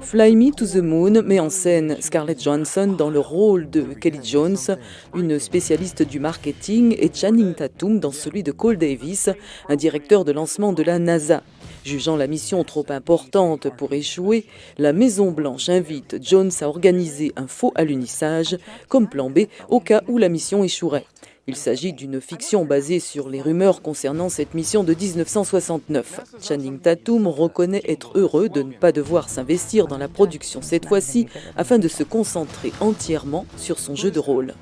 Fly Me to the Moon met en scène Scarlett Johansson dans le rôle de Kelly Jones, une spécialiste du marketing, et Channing Tatum dans celui de Cole Davis, un directeur de lancement de la NASA. Jugeant la mission trop importante pour échouer, la Maison-Blanche invite Jones à organiser un faux alunissage comme plan B au cas où la mission échouerait. Il s'agit d'une fiction basée sur les rumeurs concernant cette mission de 1969. Channing Tatum reconnaît être heureux de ne pas devoir s'investir dans la production cette fois-ci afin de se concentrer entièrement sur son jeu de rôle.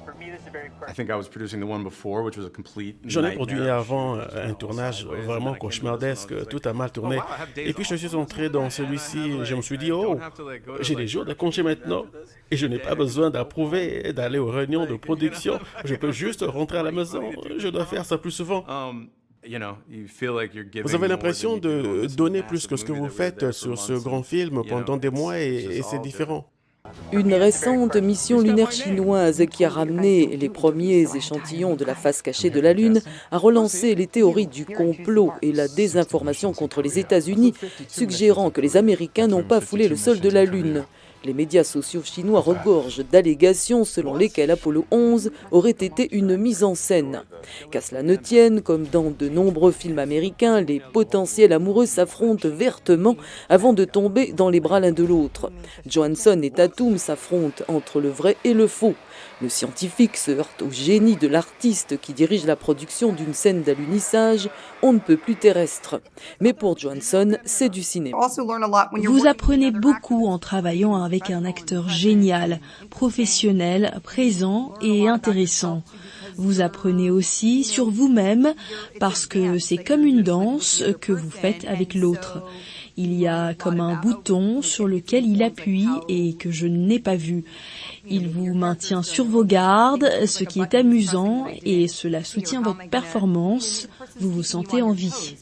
J'en ai produit avant un tournage vraiment cauchemardesque, tout a mal tourné. Et puis je suis entré dans celui-ci et je me suis dit, oh, j'ai des jours de congé maintenant et je n'ai pas besoin d'approuver, d'aller aux réunions de production. Je peux juste rentrer à la maison, je dois faire ça plus souvent. Vous avez l'impression de donner plus que ce que vous faites sur ce grand film pendant des mois et c'est différent. Une récente mission lunaire chinoise qui a ramené les premiers échantillons de la face cachée de la Lune a relancé les théories du complot et la désinformation contre les États-Unis, suggérant que les Américains n'ont pas foulé le sol de la Lune. Les médias sociaux chinois regorgent d'allégations selon lesquelles Apollo 11 aurait été une mise en scène. Qu'à cela ne tienne, comme dans de nombreux films américains, les potentiels amoureux s'affrontent vertement avant de tomber dans les bras l'un de l'autre. Johansson et Tatum s'affrontent entre le vrai et le faux. Le scientifique se heurte au génie de l'artiste qui dirige la production d'une scène d'alunissage on ne peut plus terrestre. Mais pour Johansson, c'est du cinéma. Vous apprenez beaucoup en travaillant avec un acteur génial, professionnel, présent et intéressant. Vous apprenez aussi sur vous-même parce que c'est comme une danse que vous faites avec l'autre. Il y a comme un bouton sur lequel il appuie et que je n'ai pas vu. Il vous maintient sur vos gardes, ce qui est amusant et cela soutient votre performance. Vous vous sentez en vie.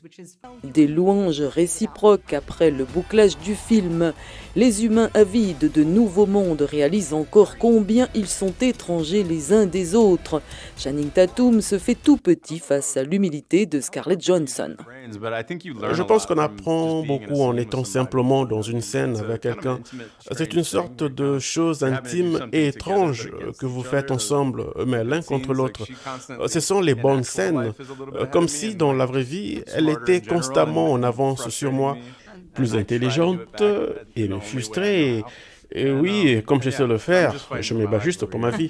Des louanges réciproques après le bouclage du film. Les humains avides de nouveaux mondes réalisent encore combien ils sont étrangers les uns des autres. Channing Tatum se fait tout petit face à l'humilité de Scarlett Johansson. Je pense qu'on apprend beaucoup en étant simplement dans une scène avec quelqu'un. C'est une sorte de chose intime et étrange que vous faites ensemble, mais l'un contre l'autre. Ce sont les bonnes scènes, comme si dans la vraie vie, elle était constamment en avance sur moi, plus intelligente et me frustrait. Et oui, comme je sais le faire, je me bats juste pour ma vie.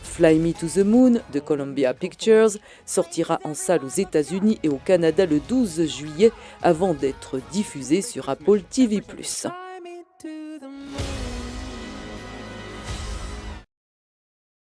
Fly Me to the Moon de Columbia Pictures sortira en salle aux États-Unis et au Canada le 12 juillet avant d'être diffusé sur Apple TV+.